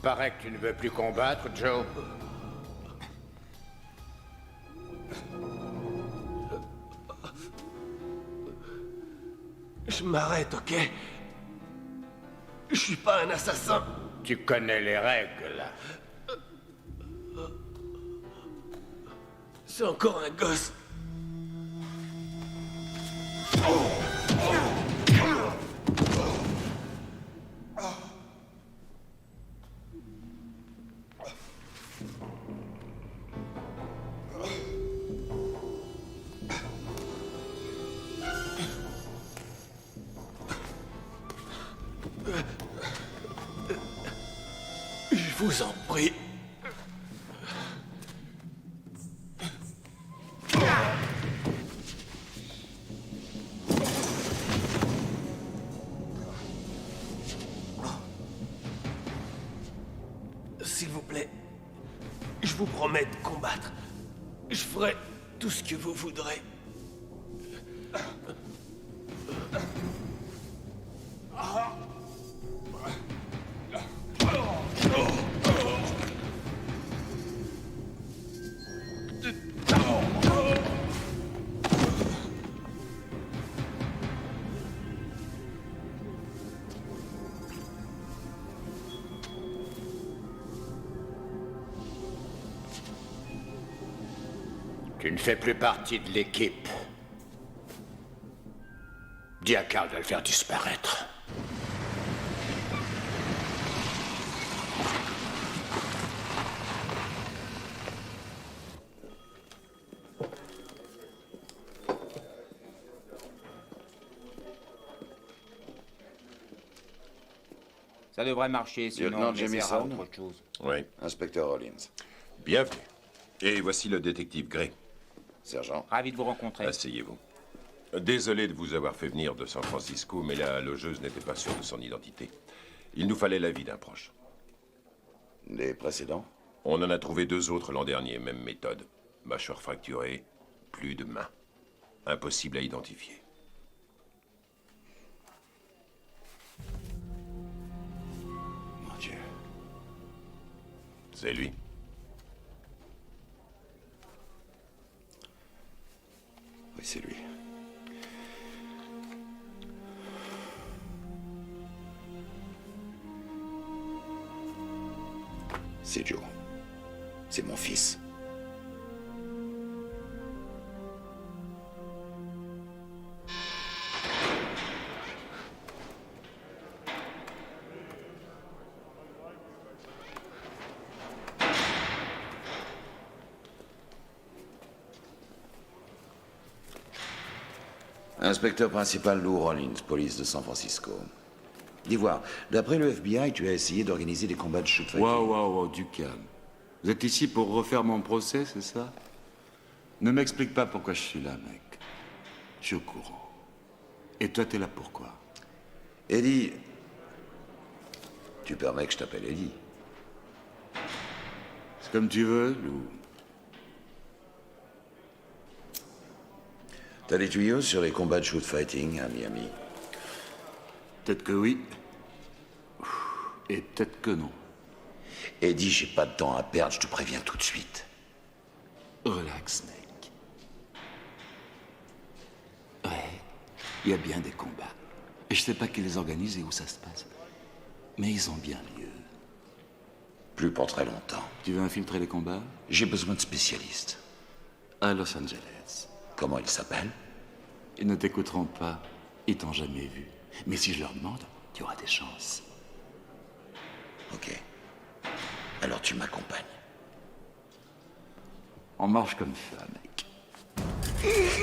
paraît que tu ne veux plus combattre, Joe. Je m'arrête, ok? Je suis pas un assassin. Tu connais les règles. C'est encore un gosse. Je vous en prie. S'il vous plaît, je vous promets de combattre. Je ferai tout ce que vous voudrez. Tu ne fais plus partie de l'équipe. Dis à Carl de le faire disparaître. Ça devrait marcher, sinon Lieutenant on essaiera Jamison. autre chose. Oui. Inspecteur Rollins. Bienvenue. Et voici le détective Gray. Sergent. Ravi de vous rencontrer. Asseyez-vous. Désolé de vous avoir fait venir de San Francisco, mais la logeuse n'était pas sûre de son identité. Il nous fallait l'avis d'un proche. Les précédents? On en a trouvé 2 autres l'an dernier, même méthode. Mâchoire fracturée, plus de main. Impossible à identifier. Mon Dieu. C'est lui. Oui, c'est lui. C'est Joe. C'est mon fils. Inspecteur principal Lou Rollins, police de San Francisco. Dis voir, d'après le FBI, tu as essayé d'organiser des combats de shoot fighting. Wow, du calme. Vous êtes ici pour refaire mon procès, c'est ça? Ne m'explique pas pourquoi je suis là, mec. Je suis au courant. Et toi, t'es là pourquoi? Eddie. Tu permets que je t'appelle Eddie? C'est comme tu veux, Lou. T'as des tuyaux sur les combats de shoot fighting à Miami? Peut-être que oui. Et peut-être que non. Eddie, j'ai pas de temps à perdre, je te préviens tout de suite. Relax, mec. Ouais, il y a bien des combats. Et je sais pas qui les organise et où ça se passe. Mais ils ont bien lieu. Plus pour très longtemps. Tu veux infiltrer les combats? J'ai besoin de spécialistes. À Los Angeles. Comment ils s'appellent? Ils ne t'écouteront pas. Ils t'ont jamais vu. Mais si je leur demande, tu auras des chances. Ok. Alors tu m'accompagnes. On marche comme ça, mec.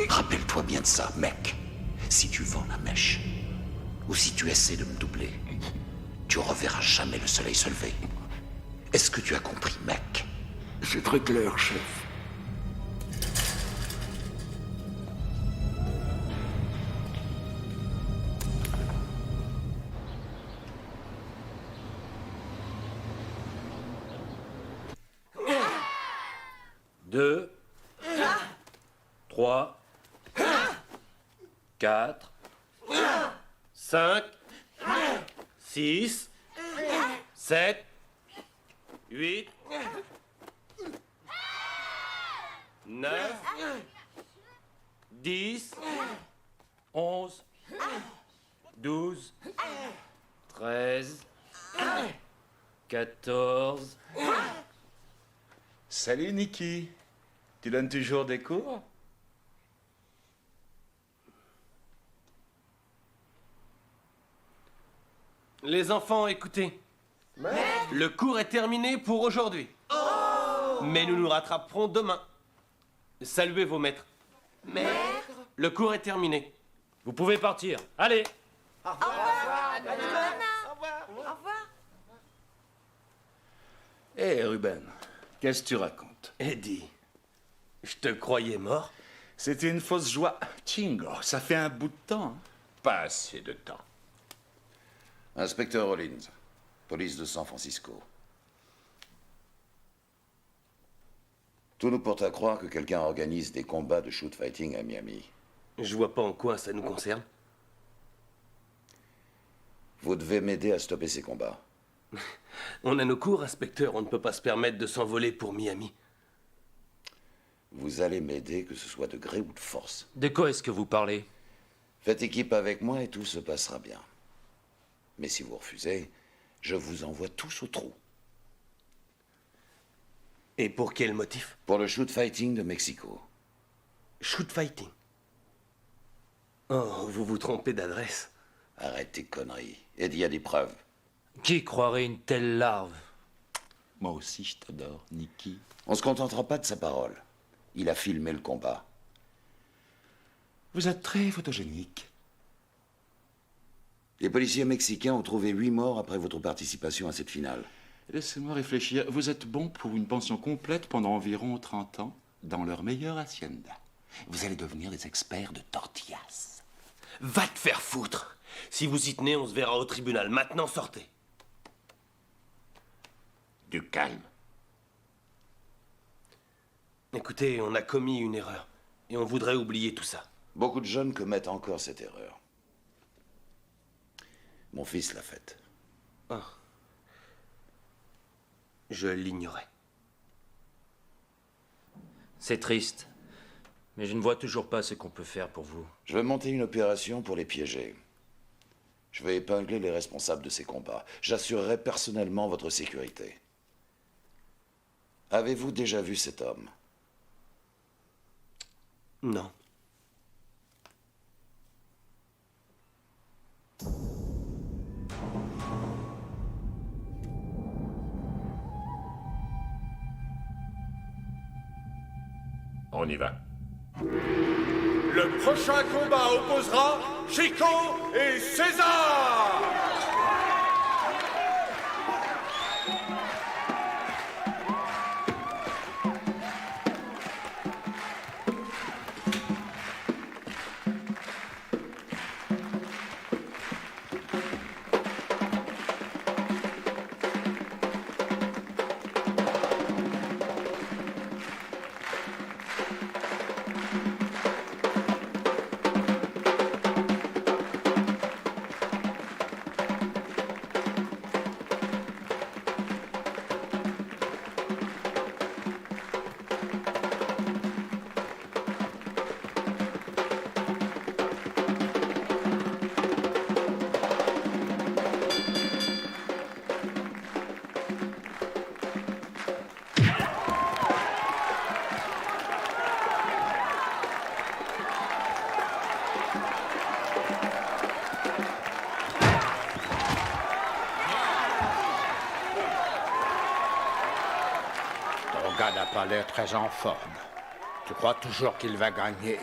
Rappelle-toi bien de ça, mec. Si tu vends la mèche, ou si tu essaies de me doubler, tu reverras jamais le soleil se lever. Est-ce que tu as compris, mec? C'est très clair, chef. Deux. 3. 4. 5. 6. 7. 8, 9, 10, 11, 12, 13, 14. Salut, Nikki. Tu donnes toujours des cours? Les enfants, écoutez. Le cours est terminé pour aujourd'hui. Mais nous nous rattraperons demain. Saluez vos maîtres. Maître. Le cours est terminé. Vous pouvez partir. Allez. Hé, Ruben, qu'est-ce que tu racontes? Eddie, je te croyais mort. C'était une fausse joie. Chingo, ça fait un bout de temps. Hein. Pas assez de temps. Inspecteur Rollins, police de San Francisco. Tout nous porte à croire que quelqu'un organise des combats de shoot fighting à Miami. Je vois pas en quoi ça nous concerne. Vous devez m'aider à stopper ces combats. On a nos cours, inspecteur. On ne peut pas se permettre de s'envoler pour Miami. Vous allez m'aider, que ce soit de gré ou de force. De quoi est-ce que vous parlez? Faites équipe avec moi et tout se passera bien. Mais si vous refusez, je vous envoie tous au trou. Et pour quel motif? Pour le shoot fighting de Mexico. Shoot fighting. Oh, vous vous trompez d'adresse. Arrête tes conneries. Eddie a des preuves. Qui croirait une telle larve? Moi aussi, je t'adore, Nikki. On se contentera pas de sa parole. Il a filmé le combat. Vous êtes très photogénique. Les policiers mexicains ont trouvé 8 morts après votre participation à cette finale. Laissez-moi réfléchir. Vous êtes bon pour une pension complète pendant environ 30 ans dans leur meilleure hacienda. Vous allez devenir des experts de tortillas. Va te faire foutre. Si vous y tenez, on se verra au tribunal. Maintenant, sortez. Du calme. Écoutez, on a commis une erreur. Et on voudrait oublier tout ça. Beaucoup de jeunes commettent encore cette erreur. Mon fils l'a faite. Je l'ignorais. C'est triste. Mais je ne vois toujours pas ce qu'on peut faire pour vous. Je vais monter une opération pour les piéger. Je vais épingler les responsables de ces combats. J'assurerai personnellement votre sécurité. Avez-vous déjà vu cet homme? Non. On y va. Le prochain combat opposera Chico et César! Ton gars n'a pas l'air très en forme. Tu crois toujours qu'il va gagner?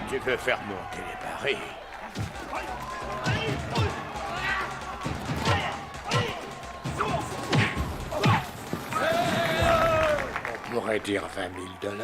Tu veux faire monter les barils? On pourrait pourrait dire 20 000 $.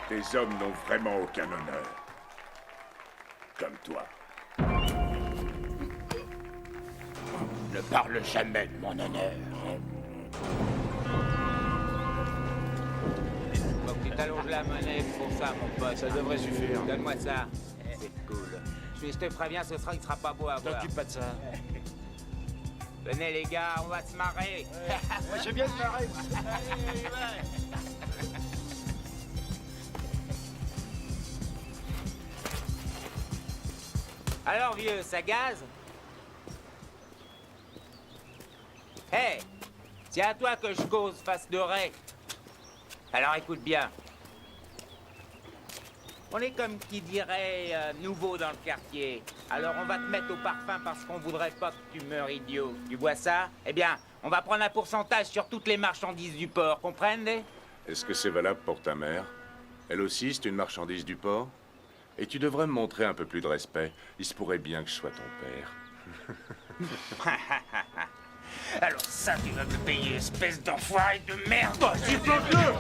Tes hommes n'ont vraiment aucun honneur. Comme toi. Ne parle jamais de mon honneur. Faut que tu t'allonges la monnaie pour ça, mon pote. Ça devrait suffire. Donne-moi ça. C'est cool. Je te préviens, ce sera, il sera pas beau à voir. T'occupe pas de ça. Venez les gars, on va se marrer. Moi, j'ai bien de marrer. Alors vieux, ça gaze? Hé, c'est à toi que je cause, face dorée. Alors écoute bien. On est comme qui dirait nouveau dans le quartier. Alors on va te mettre au parfum parce qu'on voudrait pas que tu meurs idiot. Tu vois ça? Eh bien, on va prendre un pourcentage sur toutes les marchandises du port, comprenez? Est-ce que c'est valable pour ta mère? Elle aussi, c'est une marchandise du port? Et tu devrais me montrer un peu plus de respect. Il se pourrait bien que je sois ton père. Alors ça, tu vas me payer, espèce d'enfoiré de merde! S'il te plaît!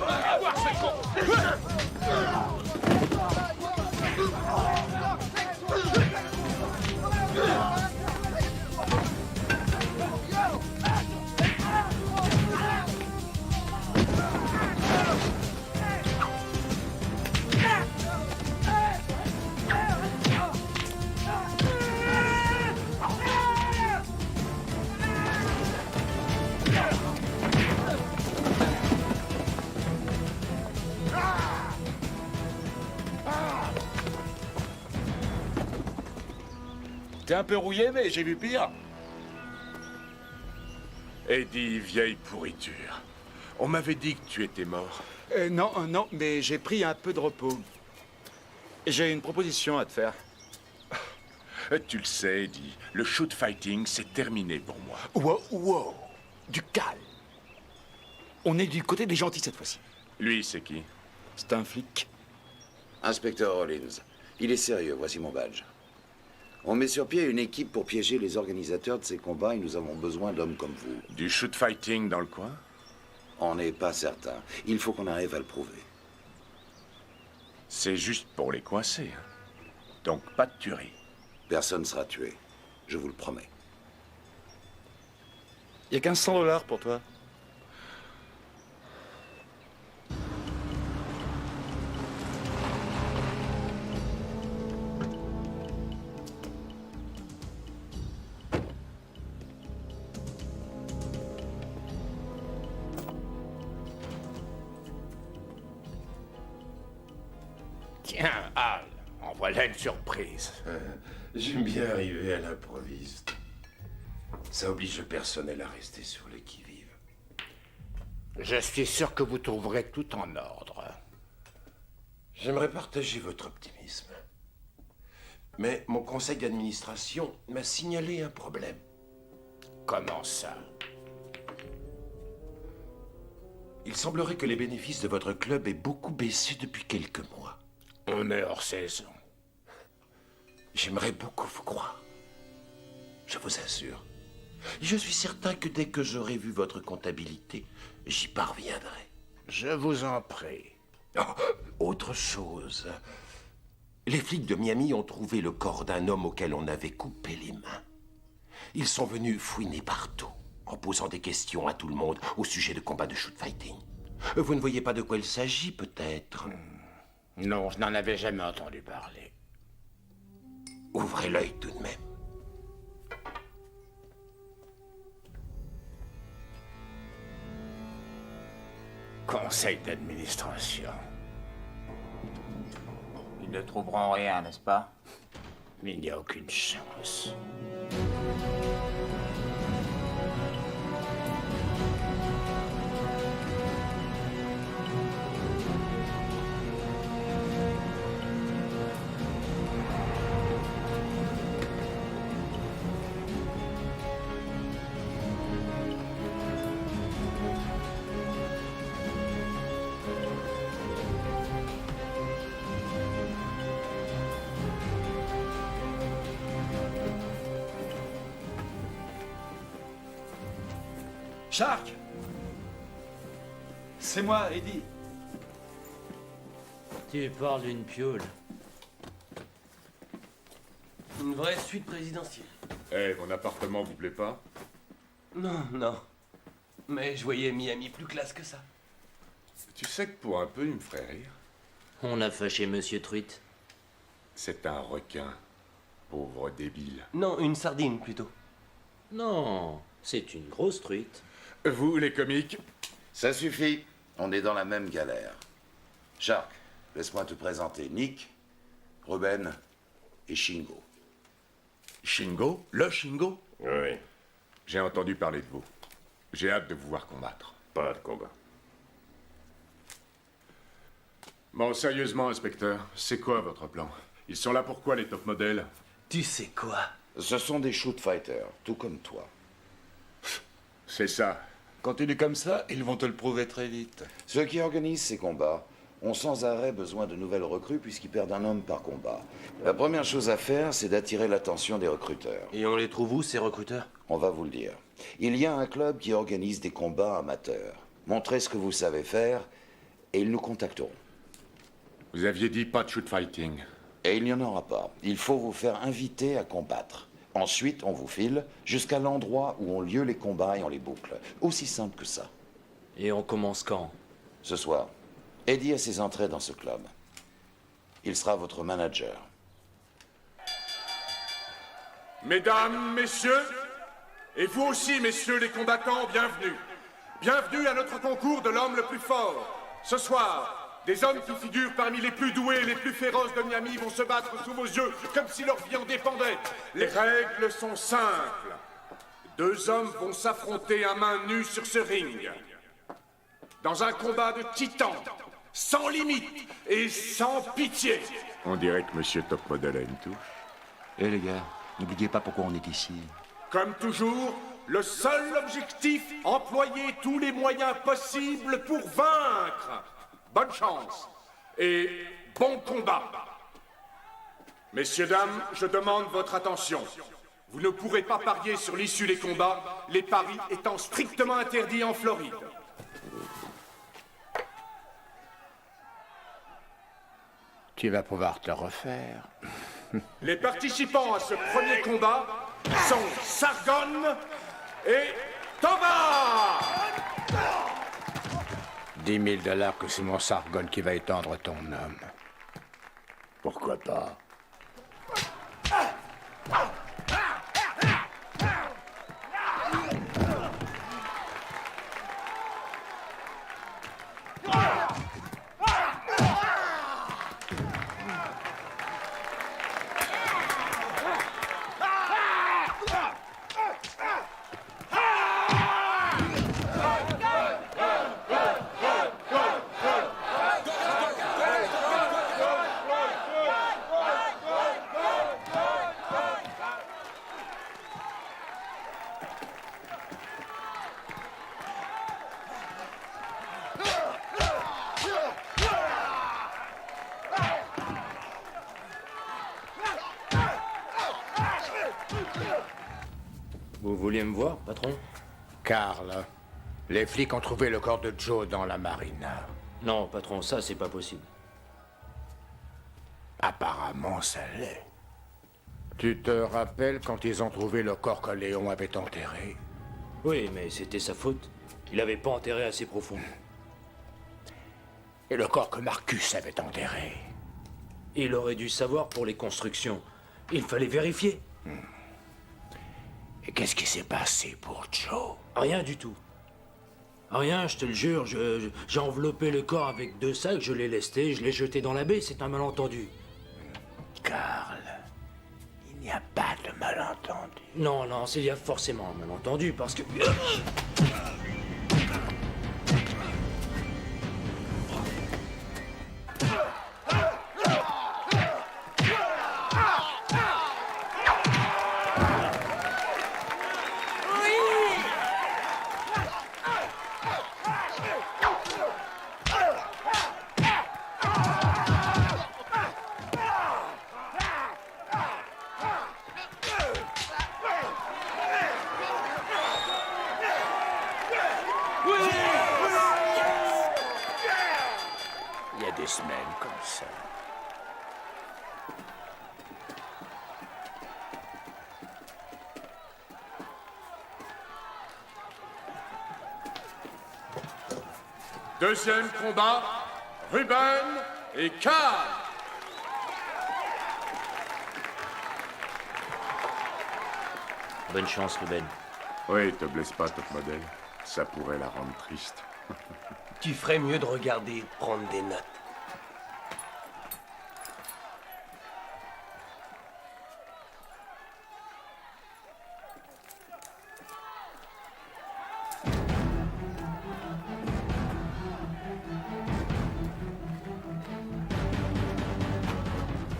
T'es un peu rouillé, mais j'ai vu pire. Eddie, vieille pourriture. On m'avait dit que tu étais mort. Non, mais j'ai pris un peu de repos. J'ai une proposition à te faire. Tu le sais, Eddie, le shoot fighting, c'est terminé pour moi. Wow, du calme. On est du côté des gentils cette fois-ci. Lui, c'est qui? C'est un flic. Inspecteur Rollins, il est sérieux, voici mon badge. On met sur pied une équipe pour piéger les organisateurs de ces combats et nous avons besoin d'hommes comme vous. Du shoot fighting dans le coin? On n'est pas certain. Il faut qu'on arrive à le prouver. C'est juste pour les coincer. Hein. Donc pas de tuerie. Personne sera tué. Je vous le promets. Il y a 1500 $ pour toi. Tiens, Hal, en voilà une surprise. J'aime bien arriver à l'improviste. Ça oblige le personnel à rester sur le qui-vive. Je suis sûr que vous trouverez tout en ordre. J'aimerais partager votre optimisme. Mais mon conseil d'administration m'a signalé un problème. Comment ça? Il semblerait que les bénéfices de votre club aient beaucoup baissé depuis quelques mois. On est hors saison. J'aimerais beaucoup vous croire. Je vous assure. Je suis certain que dès que j'aurai vu votre comptabilité, j'y parviendrai. Je vous en prie. Oh, autre chose. Les flics de Miami ont trouvé le corps d'un homme auquel on avait coupé les mains. Ils sont venus fouiner partout, en posant des questions à tout le monde au sujet de combats de shoot-fighting. Vous ne voyez pas de quoi il s'agit, peut-être? Non, je n'en avais jamais entendu parler. Ouvrez l'œil tout de même. Conseil d'administration. Ils ne trouveront rien, n'est-ce pas? Il n'y a aucune chance. Shark! C'est moi, Eddie. Tu parles d'une piole. Une vraie suite présidentielle. Eh, mon appartement vous plaît pas? Non, non. Mais je voyais Miami plus classe que ça. Tu sais que pour un peu, il me ferait rire. On a fâché Monsieur Truite. C'est un requin. Pauvre débile. Non, une sardine plutôt. Non, c'est une grosse truite. Vous, les comiques? Ça suffit. On est dans la même galère. Shark, laisse-moi te présenter Nick, Ruben et Shingo. Shingo? Le Shingo? Oui, J'ai entendu parler de vous. J'ai hâte de vous voir combattre. pas de combat. Bon, sérieusement, inspecteur, c'est quoi votre plan? Ils sont là pourquoi, les top modèles? Tu sais quoi? Ce sont des shoot fighters, tout comme toi. C'est ça. Continue comme ça, ils vont te le prouver très vite. Ceux qui organisent ces combats ont sans arrêt besoin de nouvelles recrues puisqu'ils perdent un homme par combat. La première chose à faire, c'est d'attirer l'attention des recruteurs. Et on les trouve où, ces recruteurs? On va vous le dire. Il y a un club qui organise des combats amateurs. Montrez ce que vous savez faire et ils nous contacteront. Vous aviez dit pas de shoot fighting. Et il n'y en aura pas. Il faut vous faire inviter à combattre. Ensuite, on vous file jusqu'à l'endroit où ont lieu les combats et on les boucle. Aussi simple que ça. Et on commence quand? Ce soir, Eddie a ses entrées dans ce club. Il sera votre manager. Mesdames, messieurs, et vous aussi, messieurs les combattants, bienvenue. Bienvenue à notre concours de l'homme le plus fort. Ce soir, des hommes qui figurent parmi les plus doués et les plus féroces de Miami vont se battre sous vos yeux comme si leur vie en dépendait. Les règles sont simples. Deux hommes vont s'affronter à main nue sur ce ring. Dans un combat de titans, sans limite et sans pitié. On dirait que Monsieur Top Model a une touche. Eh les gars, n'oubliez pas pourquoi on est ici. Comme toujours, le seul objectif, employer tous les moyens possibles pour vaincre. Bonne chance et bon combat. Messieurs, dames, je demande votre attention. Vous ne pourrez pas parier sur l'issue des combats, les paris étant strictement interdits en Floride. Tu vas pouvoir te refaire. Les participants à ce premier combat sont Sargon et Toba. 10 000 $, que c'est mon Sargon qui va étendre ton homme. Pourquoi pas? vouliez me voir, patron? Carl, les flics ont trouvé le corps de Joe dans la marina. Non, patron, ça, c'est pas possible. Apparemment, ça l'est. Tu te rappelles quand ils ont trouvé le corps que Léon avait enterré? Oui, mais c'était sa faute. Il avait pas enterré assez profond. Et le corps que Marcus avait enterré? Il aurait dû savoir pour les constructions. Il fallait vérifier. Et qu'est-ce qui s'est passé pour Joe? Rien du tout. Rien, je te le jure. J'ai enveloppé le corps avec 2 sacs, je l'ai lesté, je l'ai jeté dans la baie, c'est un malentendu. Carl, il n'y a pas de malentendu. Non, non, il y a forcément un malentendu, parce que... Il y a des semaines comme ça. Deuxième combat, Ruben et Carl. Bonne chance, Ruben. Oui, te blesse pas, top modèle. Ça pourrait la rendre triste. Tu ferais mieux de regarder et de prendre des notes.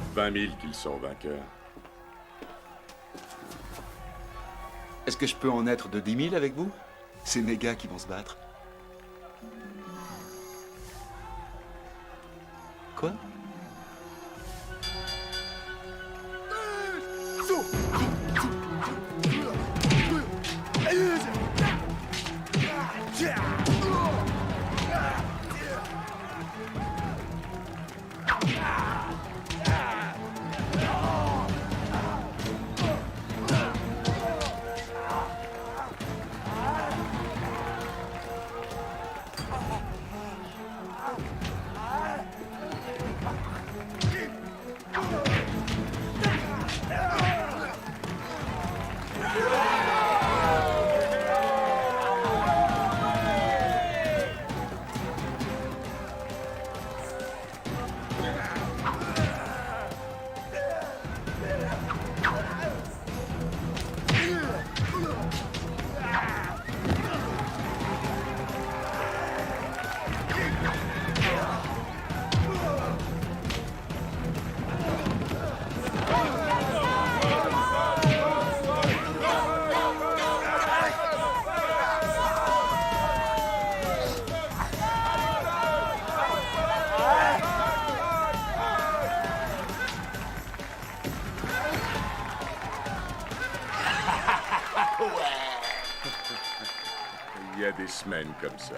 « 20 000 qu'ils sont vainqueurs. Est-ce que je peux en être de 10 000 avec vous? C'est mes gars qui vont se battre. Quoi? Il y a des semaines comme ça.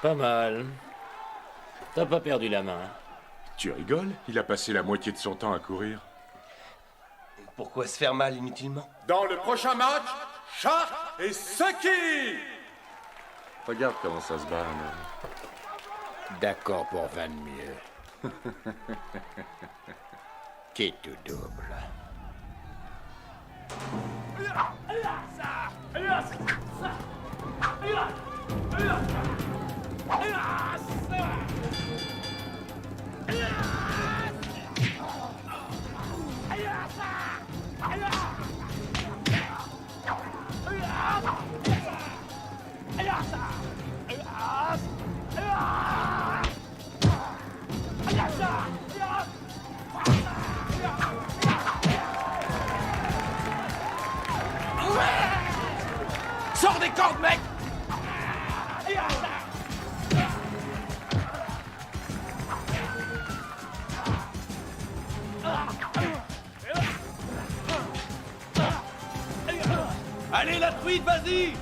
Pas mal. T'as pas perdu la main. Tu rigoles? Il a passé la moitié de son temps à courir. Pourquoi se faire mal inutilement? Dans le prochain match, Shark et Sucky. Regarde comment ça se bat, là. D'accord pour 20 mieux. Qui tout double. Sors des cordes, mec! Allez, la truite, vas-y!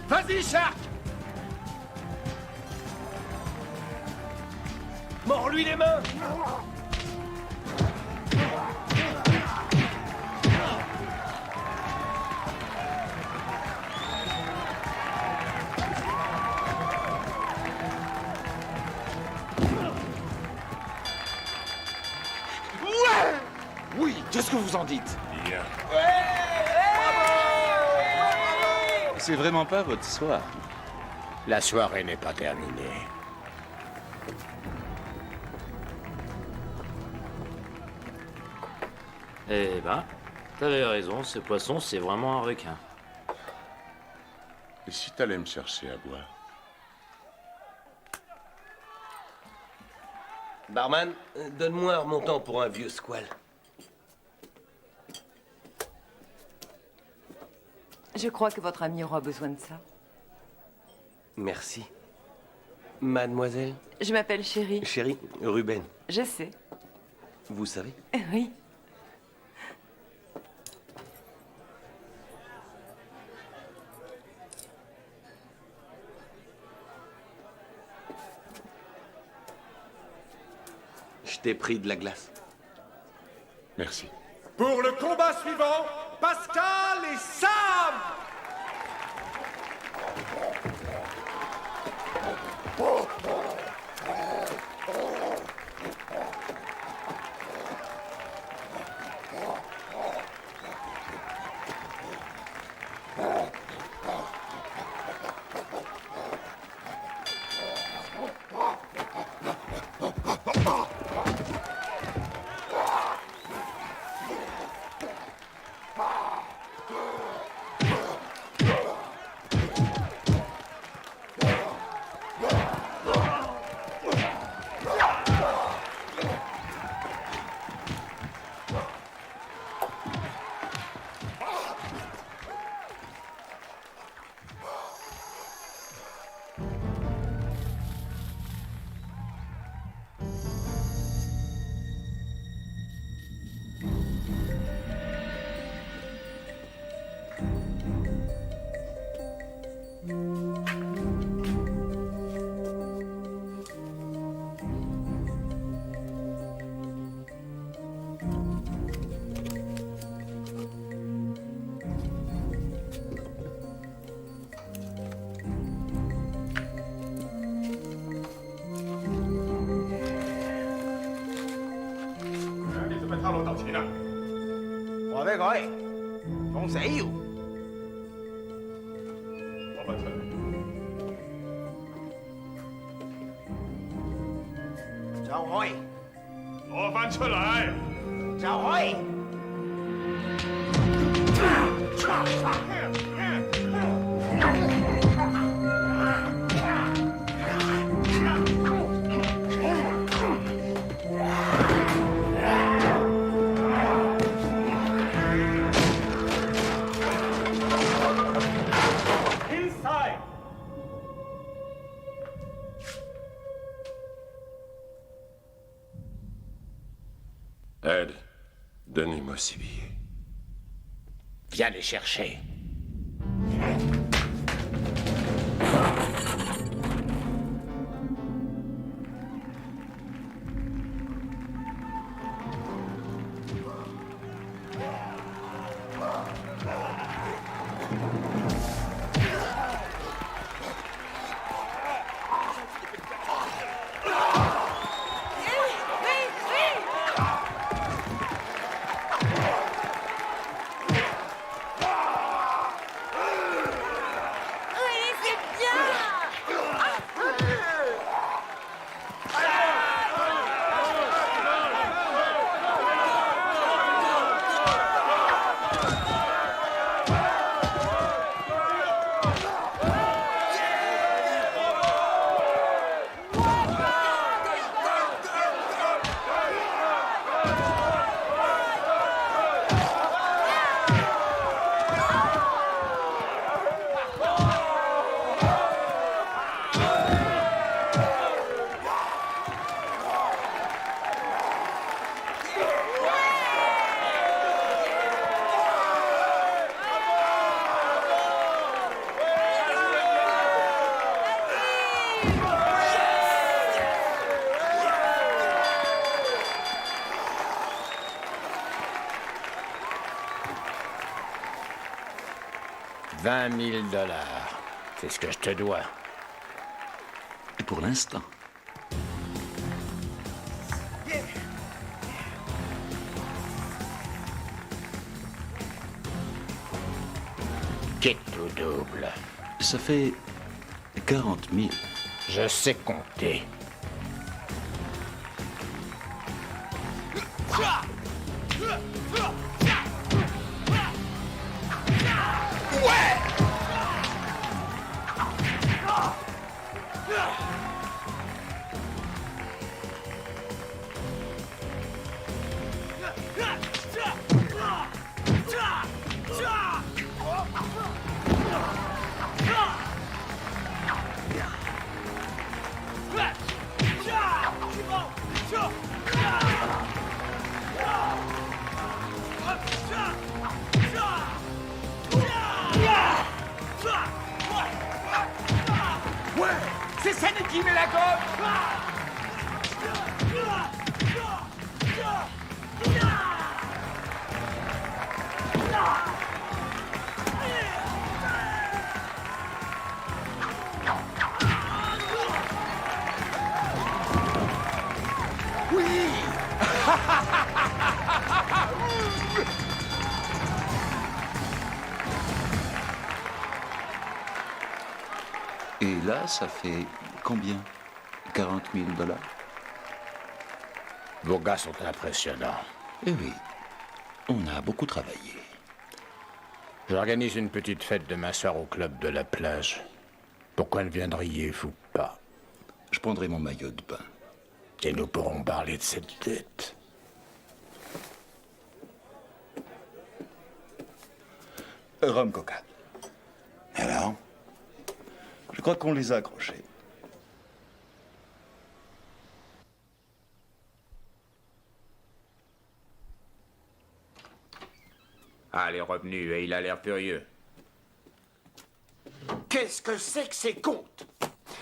Vas-y, Shark! Mords-lui les mains! Oui, qu'est-ce que vous en dites? Bien. C'est vraiment pas votre soir. La soirée n'est pas terminée. Eh ben, t'avais raison, ce poisson, c'est vraiment un requin. Et si t'allais me chercher à boire? Barman, donne-moi un remontant pour un vieux squal. Je crois que votre ami aura besoin de ça. Merci. Mademoiselle? Je m'appelle Chérie. Chérie, Ruben. Je sais. Vous savez? Oui. Je t'ai pris de la glace. Merci. Pour le combat suivant, Pascal et Sam! Ed, donnez-moi ces billets. Viens les chercher. 20 000 $. C'est ce que je te dois. Et pour l'instant. Quitte ou double. Ça fait 40 000. Je sais compter. C'est Sani qui met la gomme. Et là, ça fait combien? 40 000 $? Vos gars sont impressionnants. Eh oui, on a beaucoup travaillé. J'organise une petite fête demain soir au club de la plage. Pourquoi ne viendriez-vous pas? Je prendrai mon maillot de bain. Et nous pourrons parler de cette dette. Rhum coca. Alors? Je crois qu'on les a accrochés. Ah, les revenus, et il a l'air furieux. Qu'est-ce que c'est que ces comptes?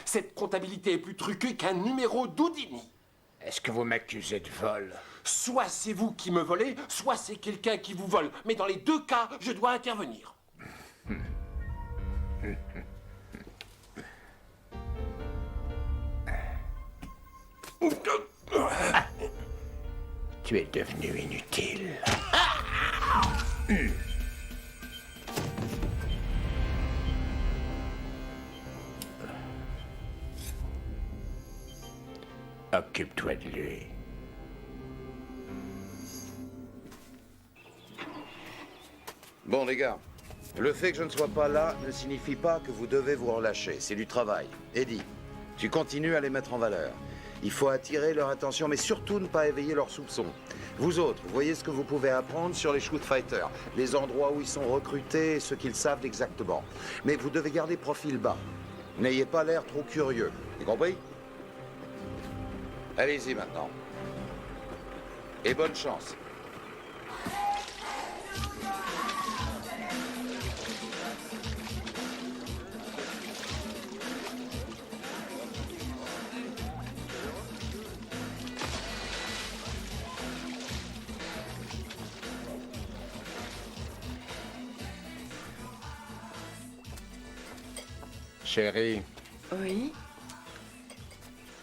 Cette comptabilité est plus truquée qu'un numéro d'Houdini. Est-ce que vous m'accusez de vol? Soit c'est vous qui me volez, soit c'est quelqu'un qui vous vole. Mais dans les deux cas, je dois intervenir. Tu es devenu inutile. Occupe-toi de lui. Bon, les gars, le fait que je ne sois pas là ne signifie pas que vous devez vous relâcher. C'est du travail. Eddie, tu continues à les mettre en valeur. Il faut attirer leur attention, mais surtout ne pas éveiller leurs soupçons. Vous autres, vous voyez ce que vous pouvez apprendre sur les shoot fighters, les endroits où ils sont recrutés et ce qu'ils savent exactement. Mais vous devez garder profil bas. N'ayez pas l'air trop curieux. Vous compris? Allez-y maintenant. Et bonne chance. Chérie, Oui,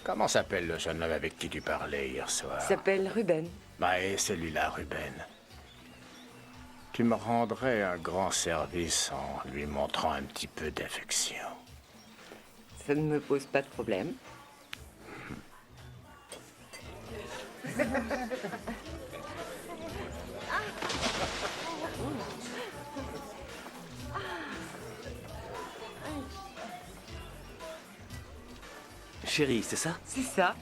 comment s'appelle le jeune homme avec qui tu parlais hier soir? il s'appelle Ruben. Bah, et celui-là, Ruben. Tu me rendrais un grand service en lui montrant un petit peu d'affection. Ça ne me pose pas de problème. Chérie, c'est ça? C'est ça.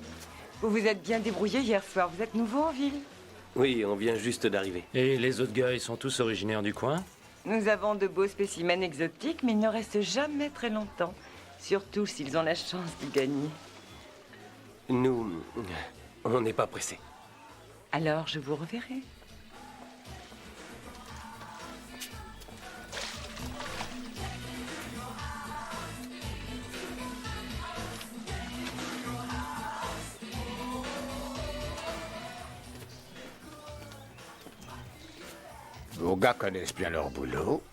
Vous vous êtes bien débrouillé hier soir. Vous êtes nouveau en ville. Oui, on vient juste d'arriver. Et les autres gars, ils sont tous originaires du coin? Nous avons de beaux spécimens exotiques, mais ils ne restent jamais très longtemps. Surtout s'ils ont la chance de gagner. Nous, on n'est pas pressés. Alors, je vous reverrai. Vos gars connaissent bien leur boulot.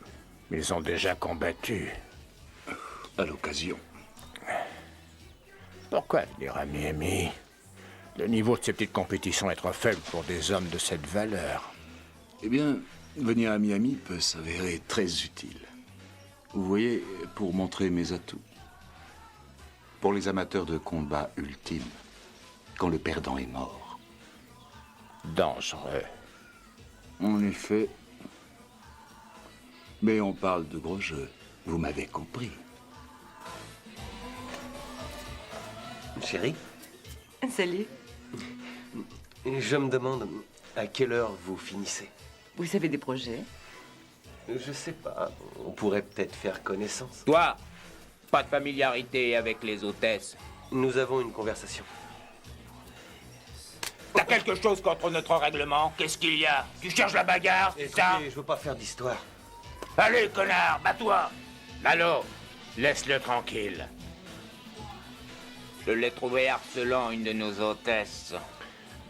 Ils ont déjà combattu. À l'occasion. Pourquoi venir à Miami? Le niveau de ces petites compétitions est trop faible pour des hommes de cette valeur. Eh bien, venir à Miami peut s'avérer très utile. Vous voyez, pour montrer mes atouts. Pour les amateurs de combat ultime, quand le perdant est mort. Dangereux. En effet. Mais on parle de gros jeux. Vous m'avez compris. Chérie, Salut. je me demande à quelle heure vous finissez. Vous avez des projets? Je sais pas, on pourrait peut-être faire connaissance. Toi, pas de familiarité avec les hôtesses. Nous avons une conversation. T'as quelque chose contre notre règlement? Qu'est-ce qu'il y a? Tu cherches la bagarre, c'est ça? Écoutez, je veux pas faire d'histoire. Allez, connard, bats-toi! Lalo, laisse-le tranquille. Je l'ai trouvé harcelant une de nos hôtesses.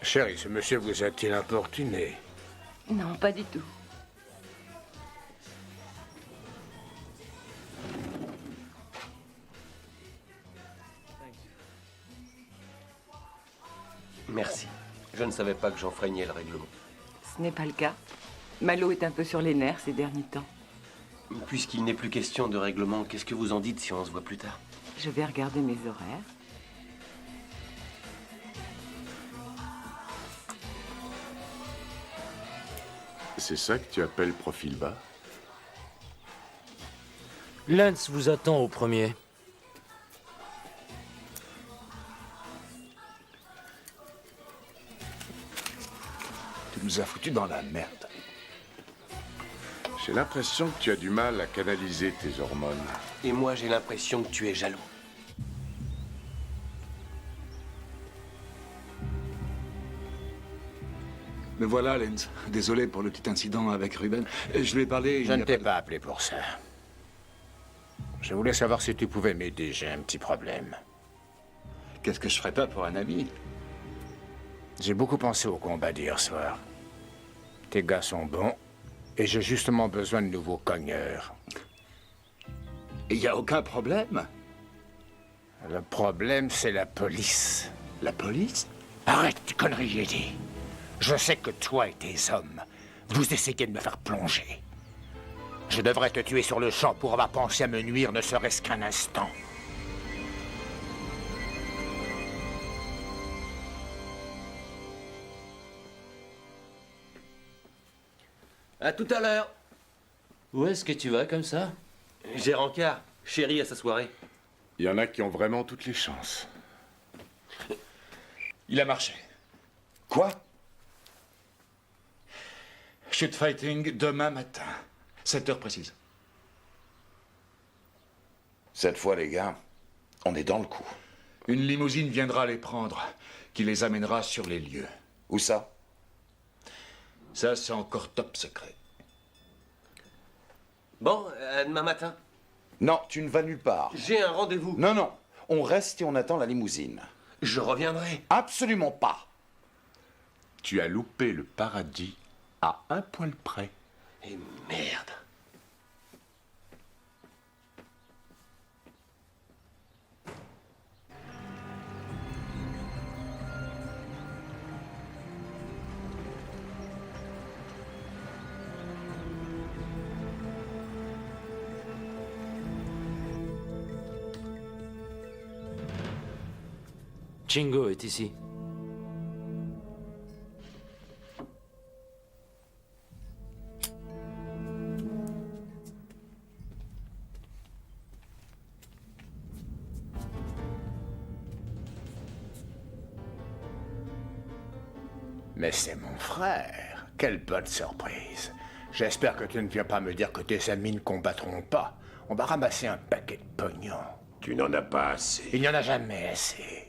Chérie, ce monsieur vous a-t-il importuné? Non, pas du tout. Merci. Je ne savais pas que j'enfreignais le règlement. Ce n'est pas le cas. Malo est un peu sur les nerfs ces derniers temps. Puisqu'il n'est plus question de règlement, qu'est-ce que vous en dites si on se voit plus tard? Je vais regarder mes horaires. C'est ça que tu appelles profil bas? Lance vous attend au premier. Tu nous as foutus dans la merde. J'ai l'impression que tu as du mal à canaliser tes hormones. Et moi, j'ai l'impression que tu es jaloux. Me voilà, Lenz. Désolé pour le petit incident avec Ruben. Je lui ai parlé... Je ne t'ai pas appelé pour ça. Je voulais savoir si tu pouvais m'aider, j'ai un petit problème. Qu'est-ce que je ferais pas pour un ami? J'ai beaucoup pensé au combat d'hier soir. Tes gars sont bons, et j'ai justement besoin de nouveaux cogneurs. Il n'y a aucun problème. Le problème, c'est la police. La police? Arrête tes conneries, Eddie. Je sais que toi et tes hommes, vous essayez de me faire plonger. Je devrais te tuer sur le champ pour avoir pensé à me nuire ne serait-ce qu'un instant. À tout à l'heure. Où est-ce que tu vas comme ça? J'ai rencard. Chérie à sa soirée. Il y en a qui ont vraiment toutes les chances. Il a marché. Quoi? Shoot fighting demain matin. 7 heures précises. Cette fois, les gars, on est dans le coup. Une limousine viendra les prendre, qui les amènera sur les lieux. Où ça? Ça, c'est encore top secret. Bon, à demain matin. Non, tu ne vas nulle part. J'ai un rendez-vous. Non, non. On reste et on attend la limousine. Je reviendrai. Absolument pas. Tu as loupé le paradis à un poil près. Et merde. Chingo est ici. Mais c'est mon frère. Quelle bonne surprise. J'espère que tu ne viens pas me dire que tes amis ne combattront pas. On va ramasser un paquet de pognon. Tu n'en as pas assez. Il n'y en a jamais assez.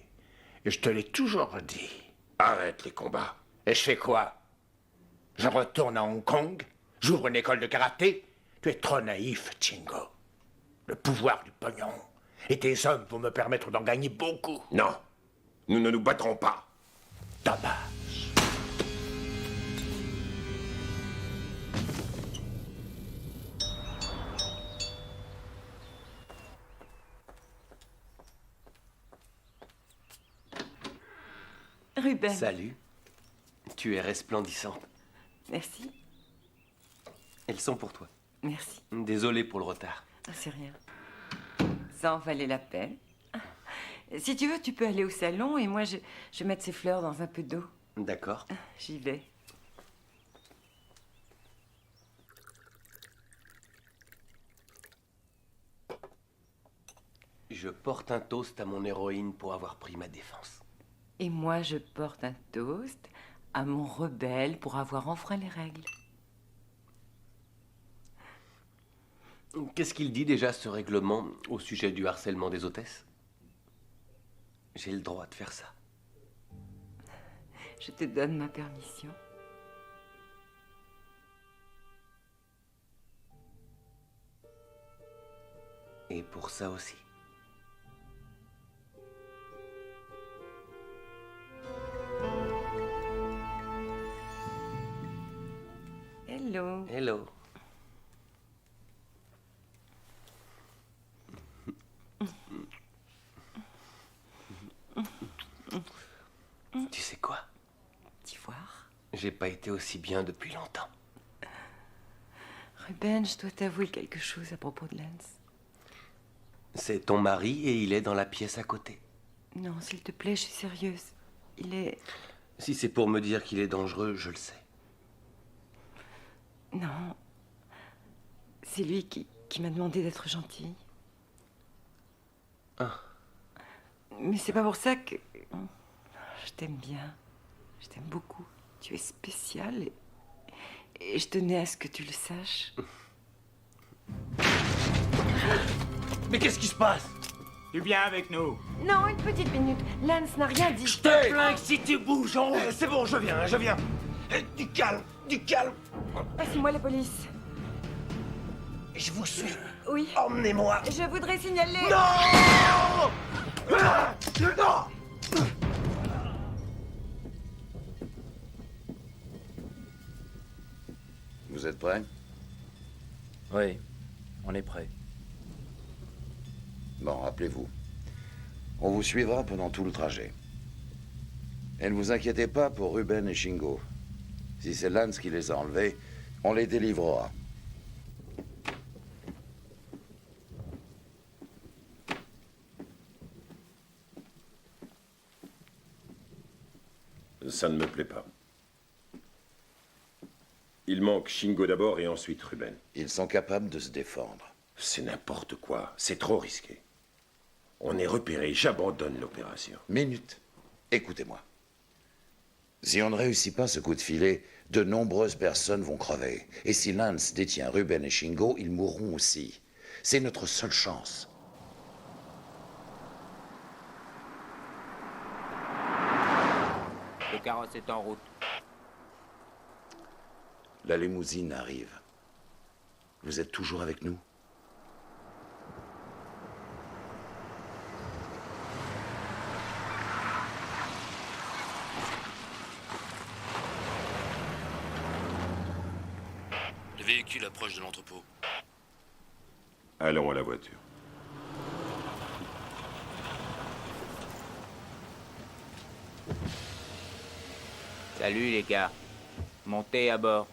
Et je te l'ai toujours dit. Arrête les combats. Et je fais quoi? Je retourne à Hong Kong? J'ouvre une école de karaté? Tu es trop naïf, Chingo. Le pouvoir du pognon. Et tes hommes vont me permettre d'en gagner beaucoup. Non, nous ne nous battrons pas. Dommage. Ruben. Salut. Tu es resplendissante. Merci. Elles sont pour toi. Merci. Désolé pour le retard. Ah, c'est rien. Ça en valait la peine. Si tu veux, tu peux aller au salon et moi, je vais mettre ces fleurs dans un peu d'eau. D'accord. J'y vais. Je porte un toast à mon héroïne pour avoir pris ma défense. Et moi, je porte un toast à mon rebelle pour avoir enfreint les règles. Qu'est-ce qu'il dit déjà, ce règlement, au sujet du harcèlement des hôtesses? J'ai le droit de faire ça. Je te donne ma permission. Et pour ça aussi. Hello. Hello. Tu sais quoi? D'ivoire. J'ai pas été aussi bien depuis longtemps. Ruben, je dois t'avouer quelque chose à propos de Lance. C'est ton mari et il est dans la pièce à côté. Non, s'il te plaît, je suis sérieuse. Il est... Si c'est pour me dire qu'il est dangereux, je le sais. Non. C'est lui qui m'a demandé d'être gentille. Ah. Mais c'est pas pour ça que... Je t'aime bien. Je t'aime beaucoup. Tu es spécial et je tenais à ce que tu le saches. Mais qu'est-ce qui se passe? Tu viens avec nous. Non, une petite minute. Lance n'a rien dit. Je te plains si tu bouges en haut. C'est bon, je viens. Du calme. Passe-moi la police. Je vous suis. Oui. Emmenez-moi. Je voudrais signaler... Non! Non! Vous êtes prêts? Oui, on est prêt. Bon, rappelez-vous. On vous suivra pendant tout le trajet. Et ne vous inquiétez pas pour Ruben et Shingo. Si c'est Lance qui les a enlevés, on les délivrera. Ça ne me plaît pas. Il manque Shingo d'abord et ensuite Ruben. Ils sont capables de se défendre. C'est n'importe quoi. C'est trop risqué. On est repéré. J'abandonne l'opération. Minute. Écoutez-moi. Si on ne réussit pas ce coup de filet, de nombreuses personnes vont crever. Et si Lance détient Ruben et Shingo, ils mourront aussi. C'est notre seule chance. Le carrosse est en route. La limousine arrive. Vous êtes toujours avec nous? Le véhicule approche de l'entrepôt. Allons à la voiture. Salut les gars. Montez à bord.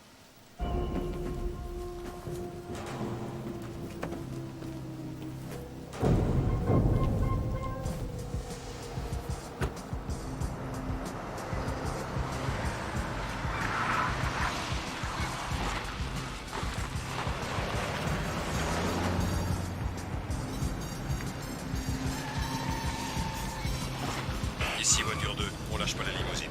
Ici voiture 2, on lâche pas la limousine.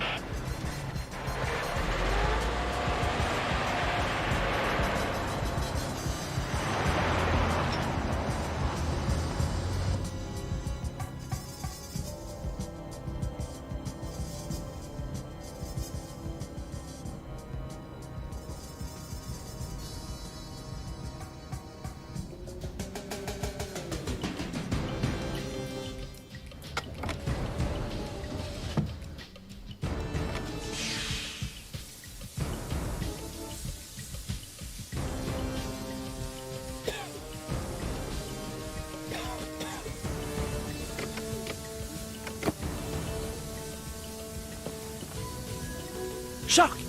Shark!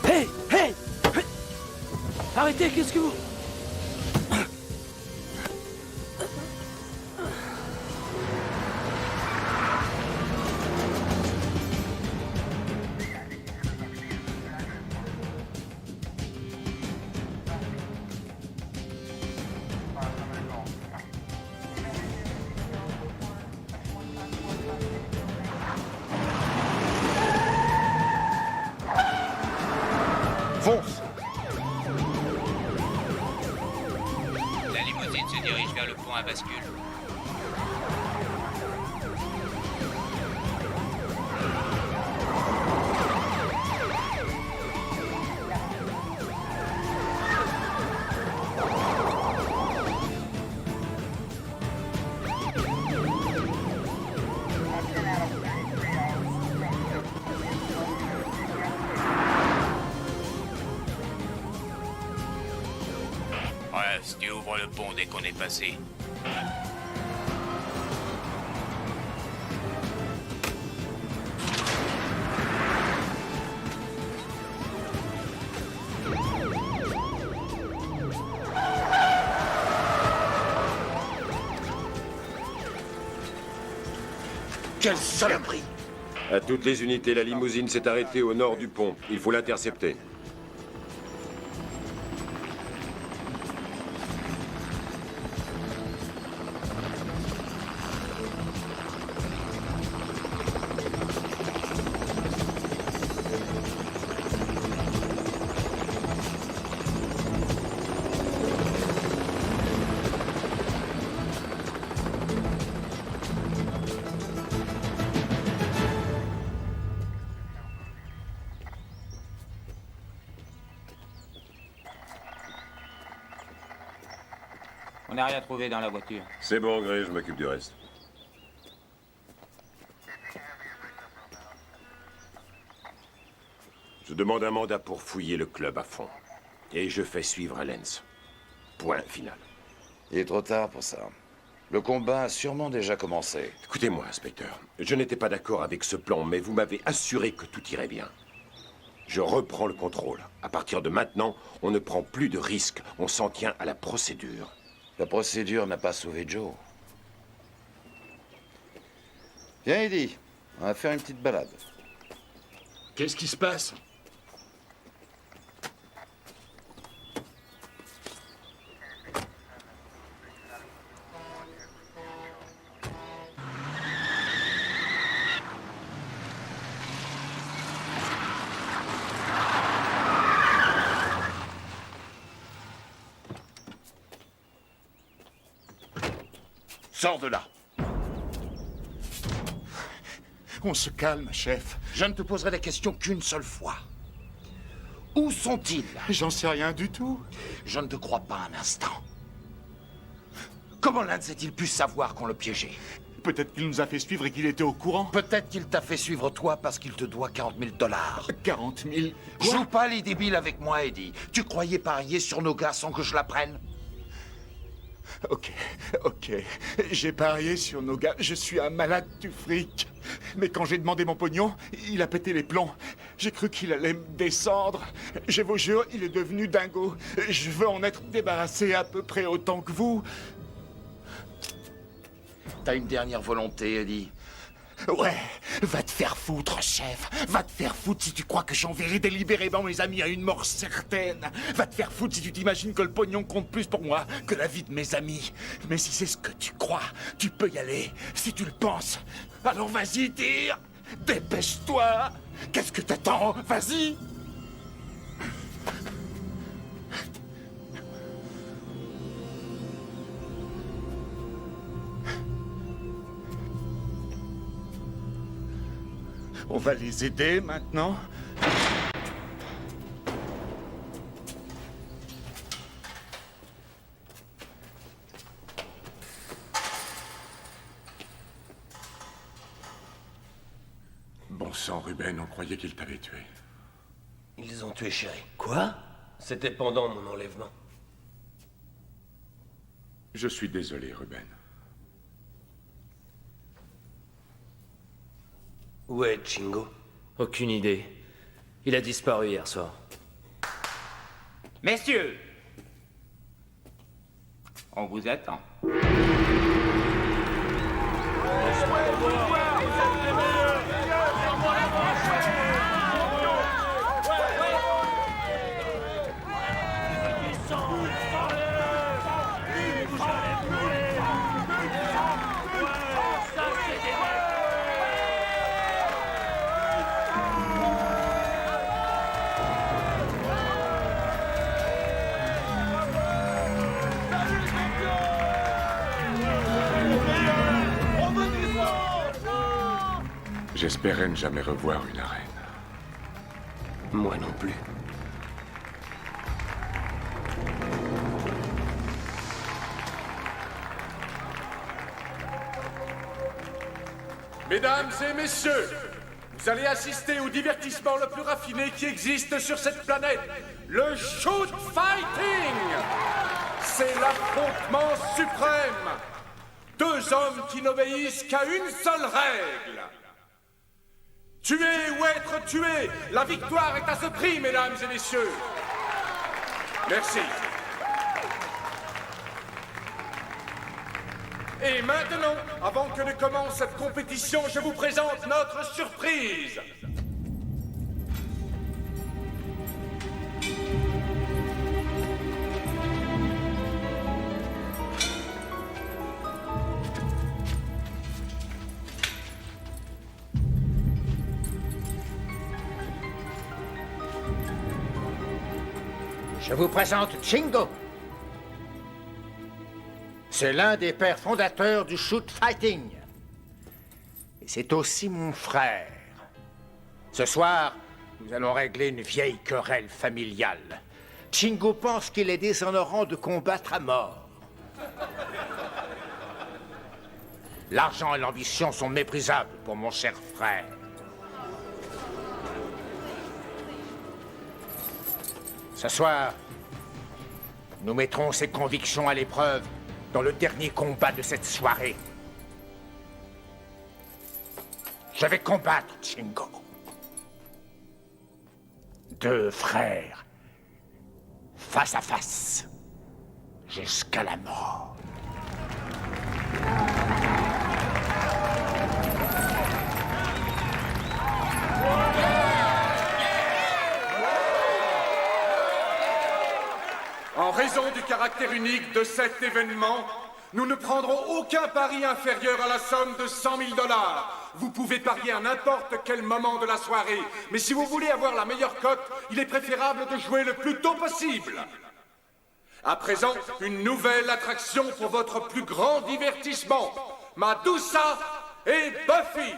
Hey! Hey! Arrêtez, qu'est-ce que vous... Fonce! La limousine se dirige vers le pont à bascule. Bref, tu ouvres le pont dès qu'on est passé. Quelle saloperie! À toutes les unités, la limousine s'est arrêtée au nord du pont. Il faut l'intercepter. On n'a rien trouvé dans la voiture. C'est bon, Gray, je m'occupe du reste. Je demande un mandat pour fouiller le club à fond. Et je fais suivre à Lens. Point final. Il est trop tard pour ça. Le combat a sûrement déjà commencé. Écoutez-moi, inspecteur. Je n'étais pas d'accord avec ce plan, mais vous m'avez assuré que tout irait bien. Je reprends le contrôle. À partir de maintenant, on ne prend plus de risques. On s'en tient à la procédure. La procédure n'a pas sauvé Joe. Viens, Eddie. On va faire une petite balade. Qu'est-ce qui se passe? Sors de là. On se calme, chef. Je ne te poserai la question qu'une seule fois. Où sont-ils? J'en sais rien du tout. Je ne te crois pas un instant. Comment l'un a-t-il pu savoir qu'on le piégeait? Peut-être qu'il nous a fait suivre et qu'il était au courant. Peut-être qu'il t'a fait suivre toi parce qu'il te doit 40 000 $. 40 000. Joue pas les débiles avec moi, Eddie. Tu croyais parier sur nos gars sans que je l'apprenne? Ok. J'ai parié sur nos gars. Je suis un malade du fric. Mais quand j'ai demandé mon pognon, il a pété les plombs. J'ai cru qu'il allait me descendre. Je vous jure, il est devenu dingo. Je veux en être débarrassé à peu près autant que vous. T'as une dernière volonté, Eddie? Ouais, va te faire foutre, chef. Va te faire foutre si tu crois que j'enverrai délibérément mes amis à une mort certaine. Va te faire foutre si tu t'imagines que le pognon compte plus pour moi que la vie de mes amis. Mais si c'est ce que tu crois, tu peux y aller. Si tu le penses, alors vas-y, tire. Dépêche-toi. Qu'est-ce que t'attends? Vas-y. On va les aider maintenant. Bon sang, Ruben, on croyait qu'ils t'avaient tué. Ils ont tué Chéri. Quoi? C'était pendant mon enlèvement. Je suis désolé, Ruben. Où est Chingo? Aucune idée. Il a disparu hier soir. Messieurs, on vous attend. J'espérais ne jamais revoir une arène. Moi non plus. Mesdames et messieurs, vous allez assister au divertissement le plus raffiné qui existe sur cette planète, le shoot fighting. C'est l'affrontement suprême. Deux hommes qui n'obéissent qu'à une seule règle. Tuer ou être tué, la victoire est à ce prix, mesdames et messieurs. Merci. Et maintenant, avant que ne commence cette compétition, je vous présente notre surprise. Je vous présente Chingo. C'est l'un des pères fondateurs du shoot fighting. Et c'est aussi mon frère. Ce soir, nous allons régler une vieille querelle familiale. Chingo pense qu'il est déshonorant de combattre à mort. L'argent et l'ambition sont méprisables pour mon cher frère. Ce soir, nous mettrons ses convictions à l'épreuve dans le dernier combat de cette soirée. Je vais combattre Chingo. Deux frères, face à face, jusqu'à la mort. En raison du caractère unique de cet événement, nous ne prendrons aucun pari inférieur à la somme de 100 000 $. Vous pouvez parier à n'importe quel moment de la soirée, mais si vous voulez avoir la meilleure cote, il est préférable de jouer le plus tôt possible. À présent, une nouvelle attraction pour votre plus grand divertissement. Medusa et Buffy.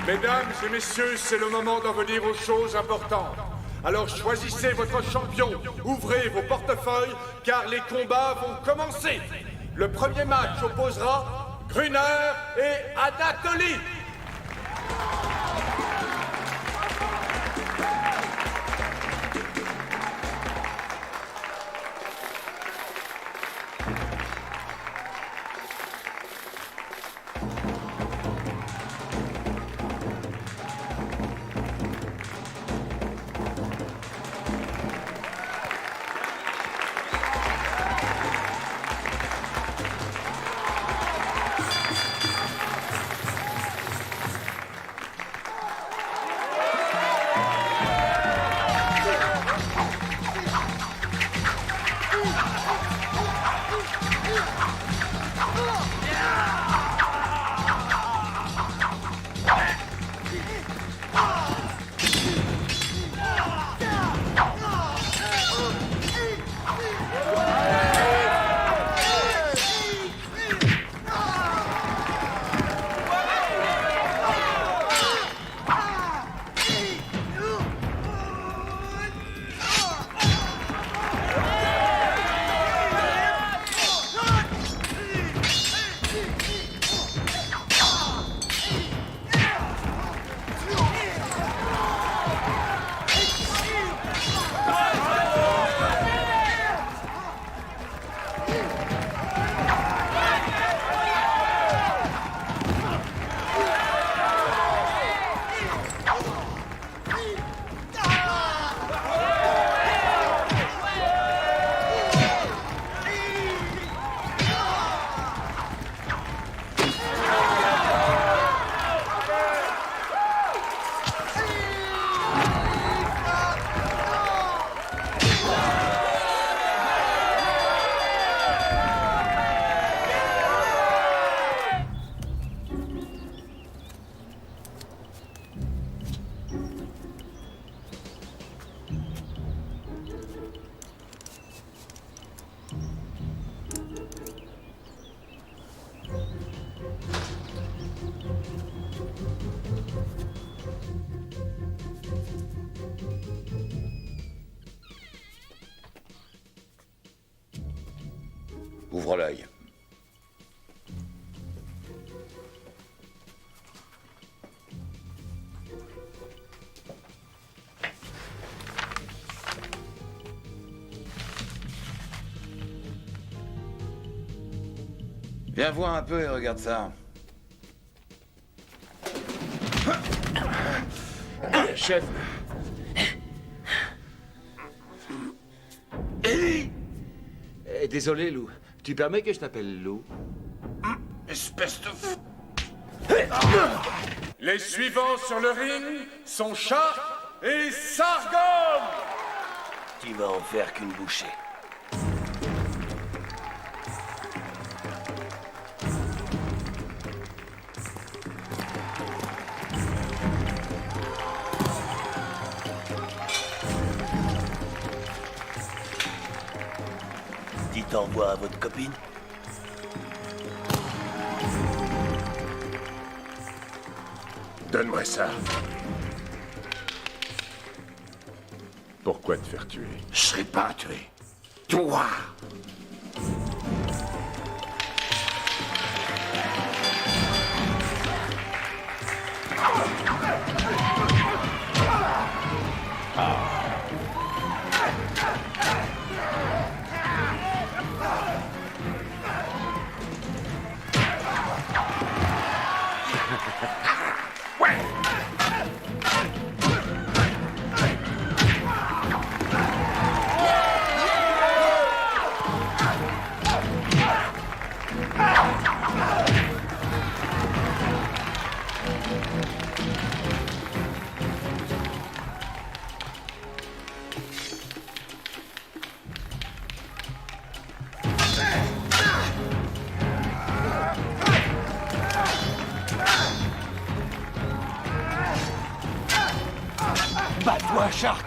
Mesdames et messieurs, c'est le moment d'en venir aux choses importantes. Alors choisissez votre champion, ouvrez vos portefeuilles, car les combats vont commencer. Le premier match opposera Gruner et Anatoly. Ouvre l'œil. Viens voir un peu et regarde ça. Chef. Désolé, Lou. Tu permets que je t'appelle Lou? Espèce de fou. Les suivants sur le ring sont Shark et Sargon. Tu vas en faire qu'une bouchée. Dites au revoir à votre copine. Donne-moi ça. Pourquoi te faire tuer? Je serai pas tué. Toi! Bats-toi, Shark!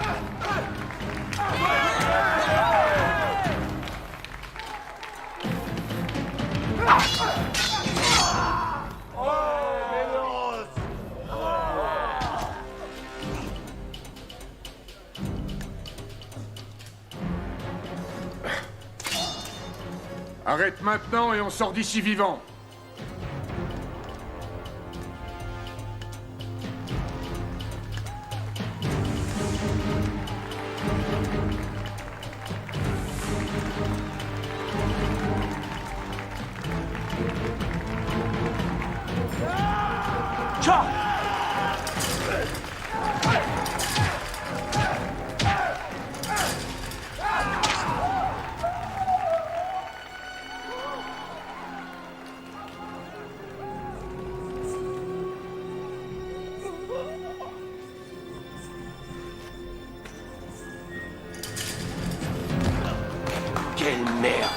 Arrête maintenant et on sort d'ici vivant. Quelle merde!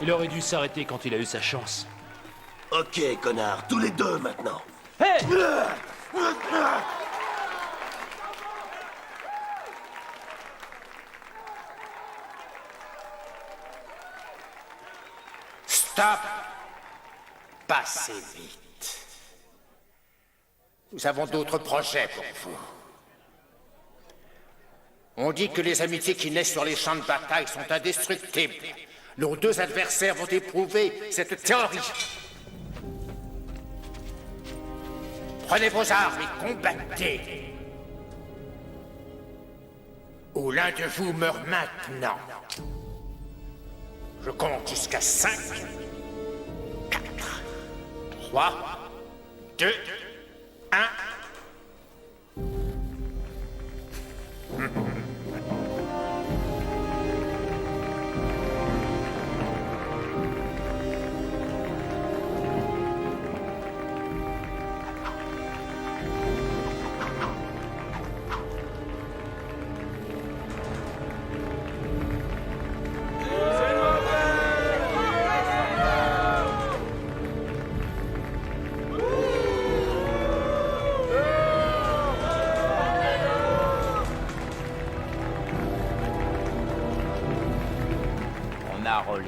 Il aurait dû s'arrêter quand il a eu sa chance. Ok, connard, tous les deux maintenant. Hé! Stop! Passez vite. Nous avons d'autres projets pour vous. On dit que les amitiés qui naissent sur les champs de bataille sont indestructibles. Nos deux adversaires vont éprouver cette théorie. Prenez vos armes et combattez. Ou l'un de vous meurt maintenant. Je compte jusqu'à 5, 4, 3, 2, 1. Rollins.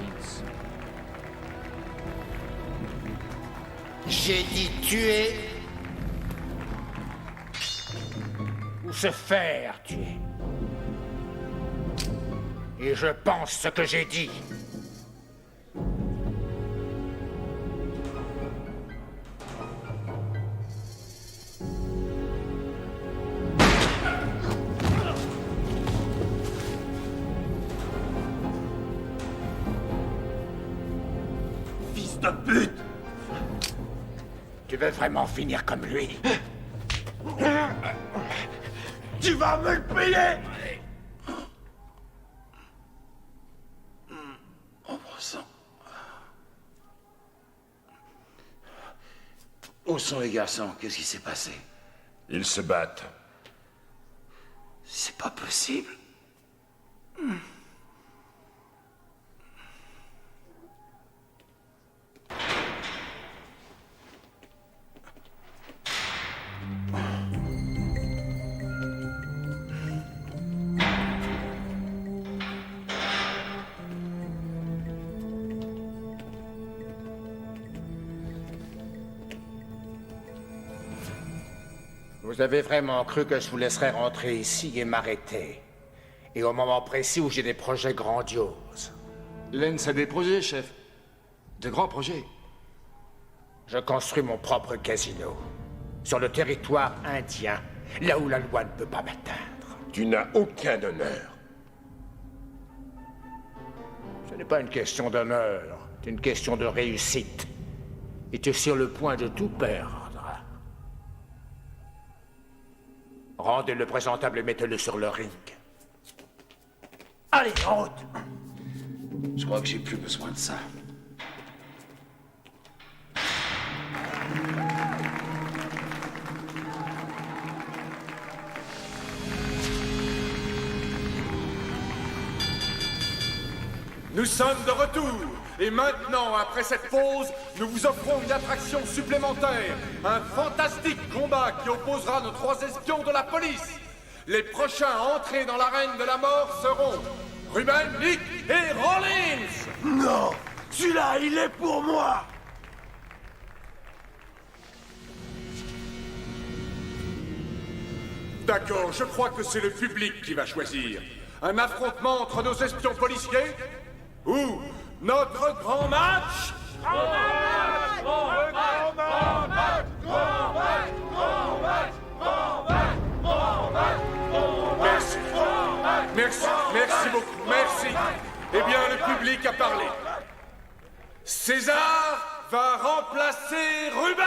J'ai dit tuer ou se faire tuer. Et je pense ce que j'ai dit. De pute! Tu veux vraiment finir comme lui? Tu vas me le payer! Oh, sang. Où sont les garçons? Qu'est-ce qui s'est passé? Ils se battent. C'est pas possible. Vous avez vraiment cru que je vous laisserais rentrer ici et m'arrêter? Et au moment précis où j'ai des projets grandioses. Lens a des projets, chef. De grands projets. Je construis mon propre casino. Sur le territoire indien, là où la loi ne peut pas m'atteindre. Tu n'as aucun honneur. Ce n'est pas une question d'honneur, c'est une question de réussite. Et tu es sur le point de tout perdre. Rendez-le présentable et mettez-le sur le ring. Allez, en route! Je crois que j'ai plus besoin de ça. Nous sommes de retour. Et maintenant, après cette pause, nous vous offrons une attraction supplémentaire. Un fantastique combat qui opposera nos 3 espions de la police. Les prochains à entrer dans l'arène de la mort seront Ruben, Nick et Rollins. Non! Celui-là, il est pour moi! D'accord, je crois que c'est le public qui va choisir. Un affrontement entre nos espions policiers? Ou notre grand match? Merci. Merci, merci beaucoup, merci. Eh bien, le public a parlé. César va remplacer Ruben!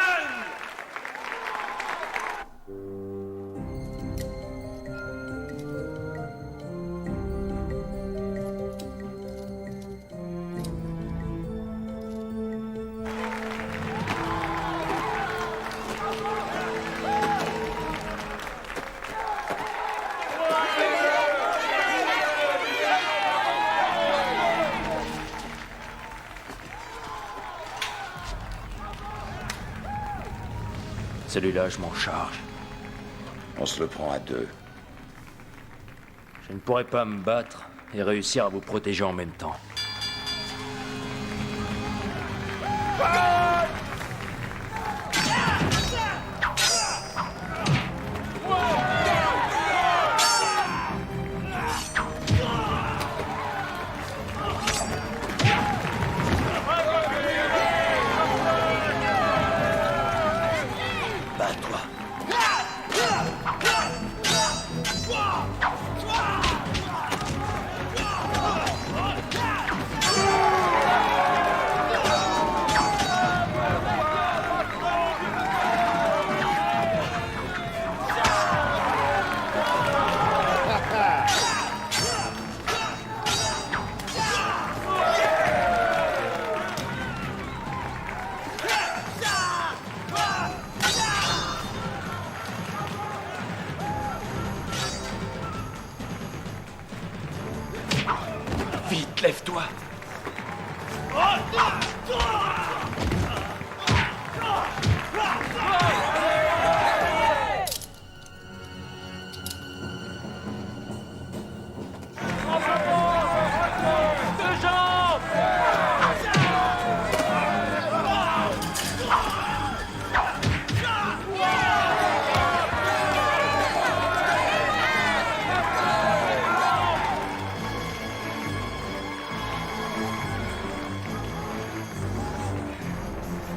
Celui-là, je m'en charge. On se le prend à deux. Je ne pourrais pas me battre et réussir à vous protéger en même temps. Vite, lève-toi.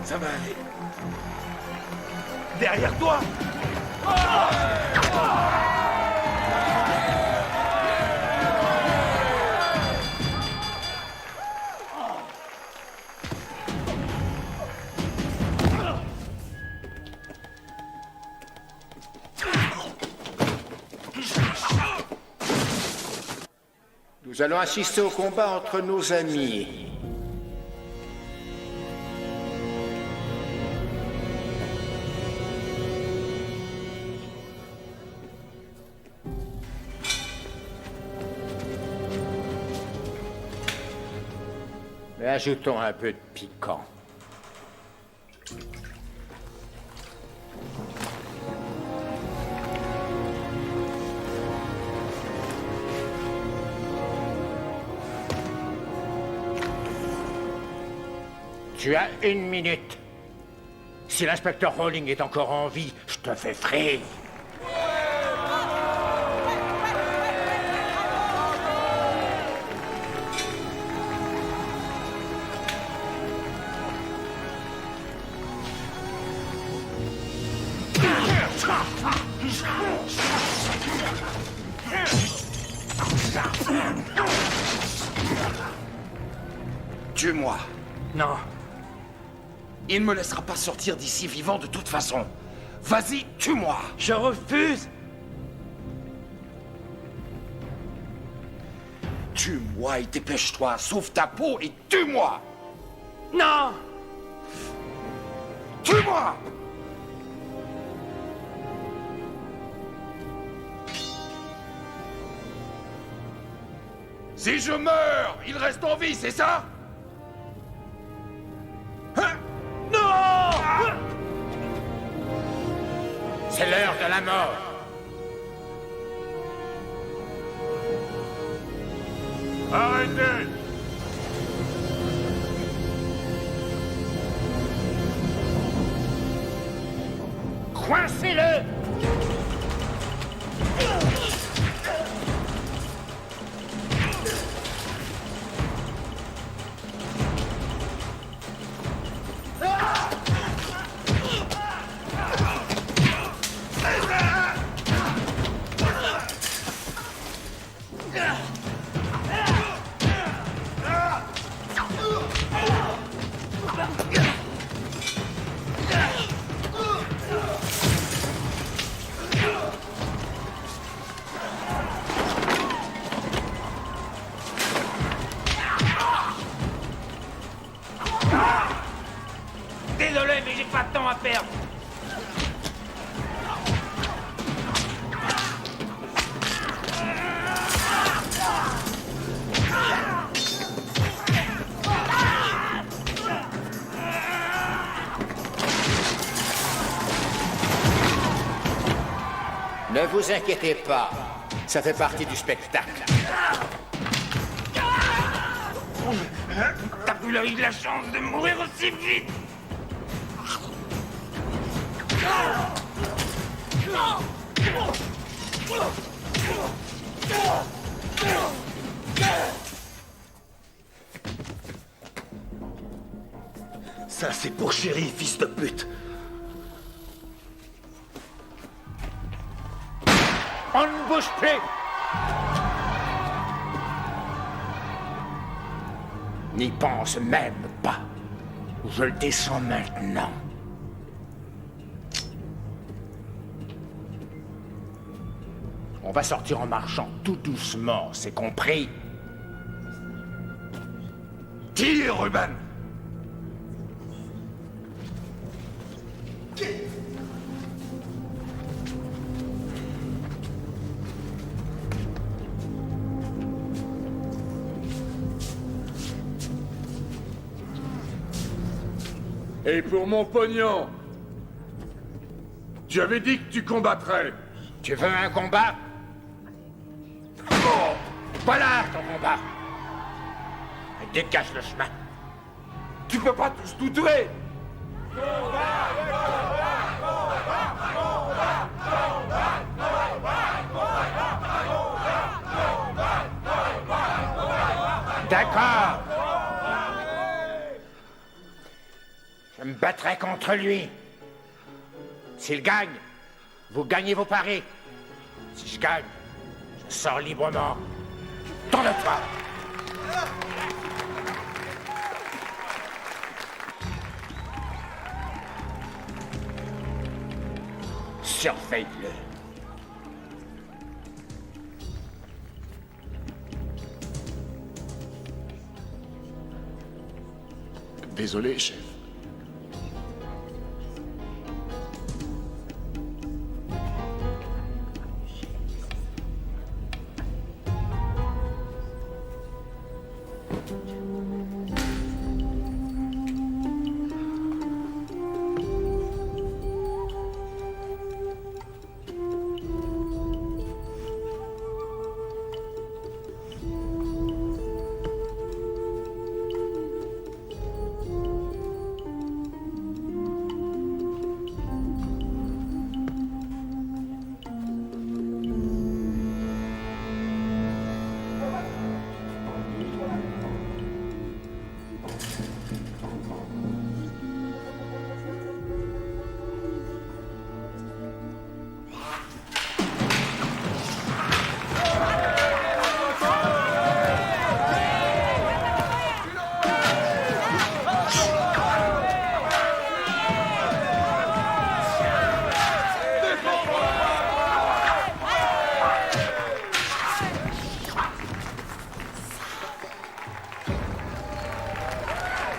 Ça va aller. Derrière toi! Nous allons assister au combat entre nos amis. Mais ajoutons un peu de piquant. Tu as 1 minute. Si l'inspecteur Rowling est encore en vie, je te fais frire. Tue-moi. Non. Il ne me laissera pas sortir d'ici vivant de toute façon. Vas-y, tue-moi. Je refuse. Tue-moi et dépêche-toi. Sauve ta peau et tue-moi. Non. Tue-moi. Si je meurs, il reste en vie, c'est ça? Hein? Non. C'est l'heure de la mort. Arrêtez! Coincez-le! perdre. Ne vous inquiétez pas, ça fait partie du spectacle. T'as plus eu de la chance de mourir aussi vite. Ça, c'est pour Chéri, fils de pute. On ne bouge plus. N'y pense même pas. Je le descends maintenant. On va sortir en marchant tout doucement, c'est compris? Tire, Ruben! Et pour mon pognon, tu avais dit que tu combattrais. Tu veux un combat? Oh, voilà ton combat. Dégage le chemin. Tu peux pas tous tout tuer! D'accord. Je me battrai contre lui. S'il gagne, vous gagnez vos paris. Si je gagne, je sors librement. Tourne-toi. Surveille-le. Désolé, chef.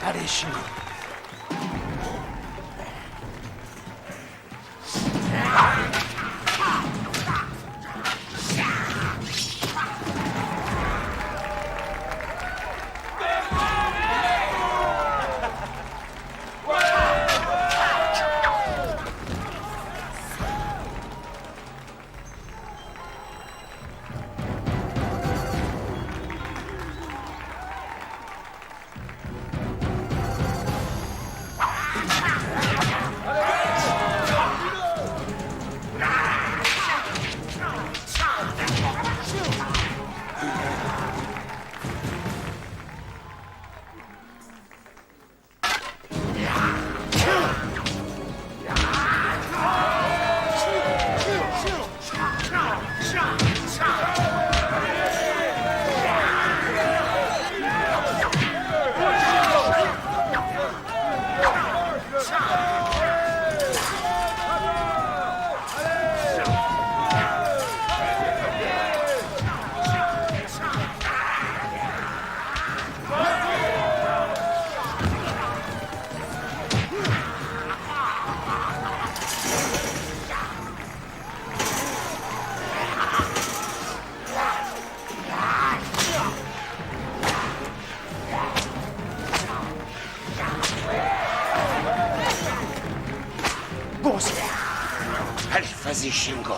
Allez, chérie. Vas-y, Shingo.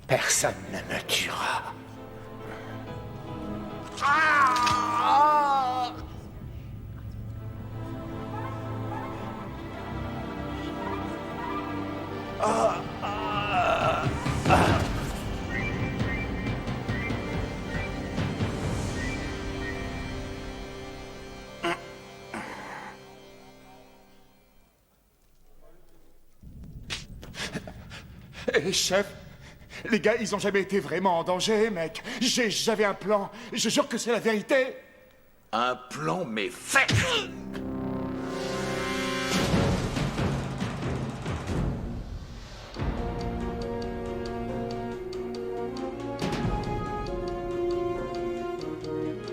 Personne ne me tuera. Hé, chef, les gars, ils ont jamais été vraiment en danger, mec. J'avais un plan. Je jure que c'est la vérité. Un plan, mais fait.